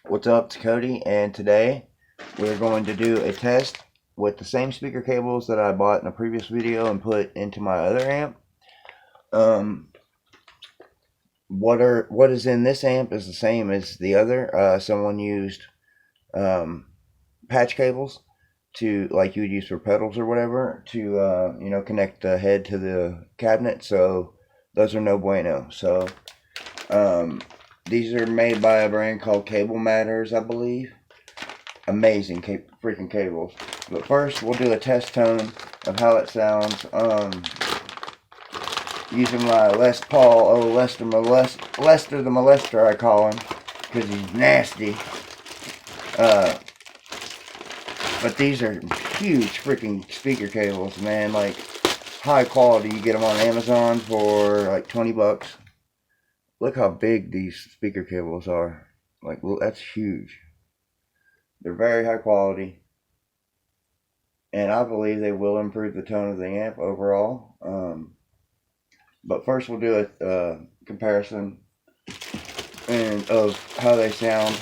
What's up, it's Cody, and today we're going to do a test with the same speaker cables that I bought in a previous video and put into my other amp. What is in this amp is the same as the other. Someone used patch cables to, like you would use for pedals or whatever, to connect the head to the cabinet. So those are no bueno. So these are made by a brand called Cable Matters, I believe. Amazing freaking cables. But first, we'll do a test tone of how it sounds. Using my Les Paul, Lester the Molester, I call him, because he's nasty. But these are huge freaking speaker cables, man. Like, high quality. You get them on Amazon for like 20 bucks. Look how big these speaker cables are. Like, that's huge. They're very high quality, and I believe they will improve the tone of the amp overall. But first we'll do a comparison of how they sound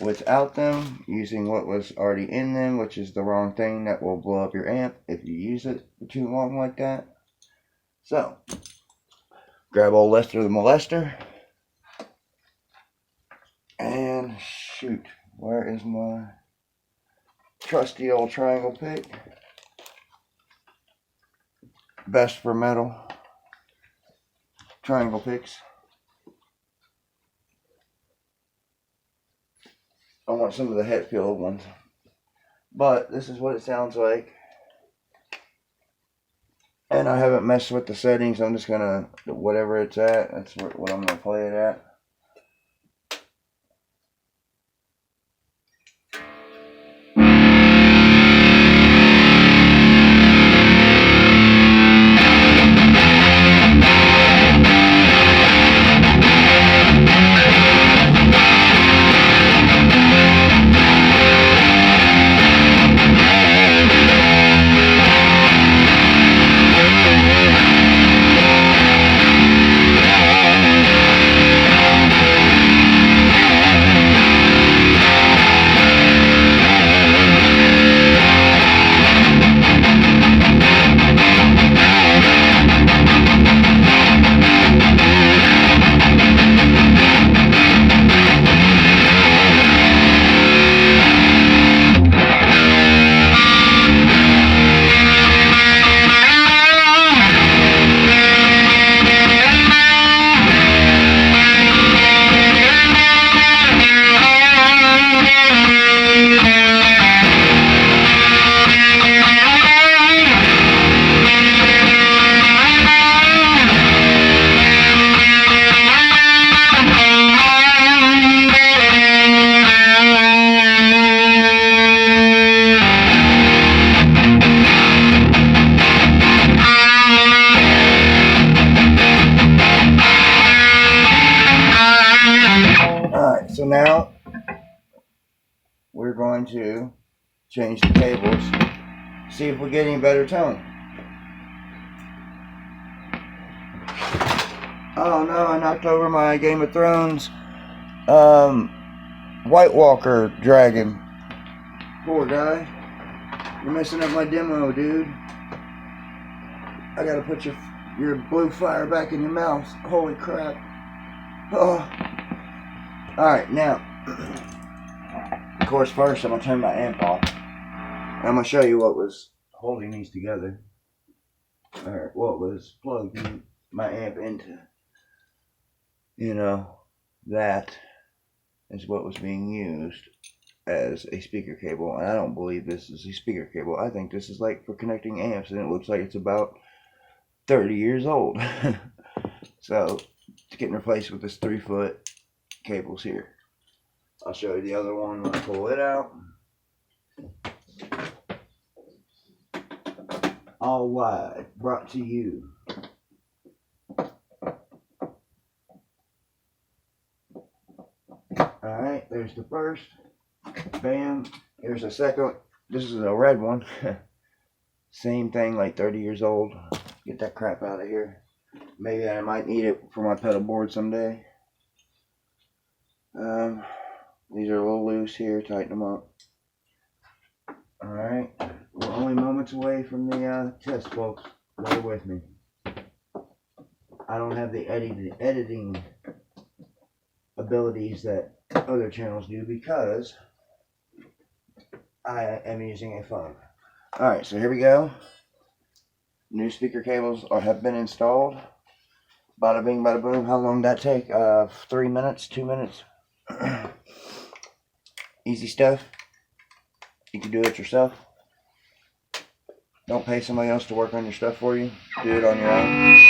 without them, using what was already in them, which is the wrong thing that will blow up your amp if you use it for too long like that. So, grab old Lester the Molester, and shoot. Where is my trusty old triangle pick? Best for metal triangle picks. I want some of the Hetfield ones. But this is what it sounds like. And I haven't messed with the settings. I'm just gonna, whatever it's at, that's what I'm gonna play it at. So now we're going to change the cables, see if we get any better tone. Oh no, I knocked over my Game of Thrones White Walker dragon. Poor guy. You're messing up my demo, dude. I gotta put your blue fire back in your mouth. Holy crap. Oh. Alright, now, of course, first I'm going to turn my amp off. And I'm going to show you what was holding these together. Or what was plugging my amp into. That is what was being used as a speaker cable. And I don't believe this is a speaker cable. I think this is like for connecting amps, and it looks like it's about 30 years old. So, it's getting replaced with this 3-foot cables here. I'll show you the other one when I pull it out. All wide, brought to you. Alright, there's the first. Bam. Here's a second. This is a red one. Same thing, like 30 years old. Get that crap out of here. Maybe I might need it for my pedal board someday. These are a little loose here. Tighten them up. Alright. We're only moments away from the test, folks. Bear with me. I don't have the editing abilities that other channels do because I am using a phone. Alright, so here we go. New speaker cables have been installed. Bada bing, bada boom. How long did that take? 3 minutes, 2 minutes. Easy stuff. You can do it yourself. Don't pay somebody else to work on your stuff for you. Do it on your own.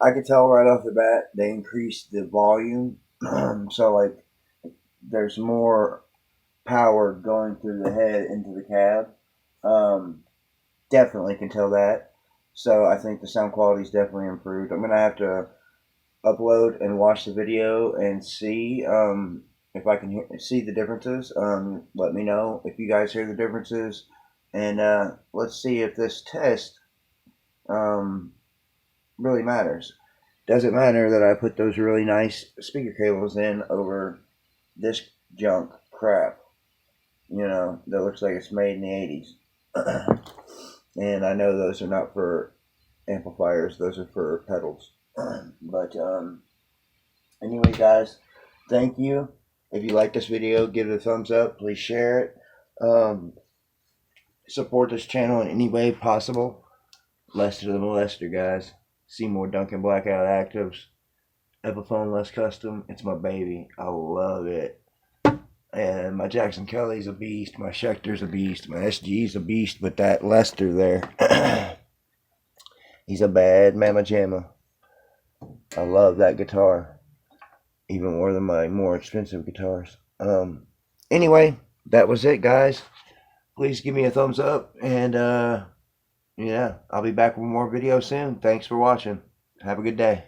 I could tell right off the bat they increased the volume. So like there's more power going through the head into the cab. Definitely can tell that. So I think the sound quality is definitely improved. I'm gonna have to upload and watch the video and see if I can see the differences. Let me know if you guys hear the differences, and let's see if this test um, really matters. Does it matter that I put those really nice speaker cables in over this junk crap? You know, that looks like it's made in the 80s. And I know those are not for amplifiers, those are for pedals. But anyway, guys, thank you. If you like this video, give it a thumbs up. Please share it. Support this channel in any way possible. Lester the Molester, guys. Seymour Duncan Blackout Actives. Epiphone Les Custom. It's my baby. I love it. And my Jackson Kelly's a beast. My Schecter's a beast. My SG's a beast. But that Lester there, he's a bad mama jamma. I love that guitar. Even more than my more expensive guitars. Anyway, that was it, guys. Please give me a thumbs up. And, yeah, I'll be back with more videos soon. Thanks for watching. Have a good day.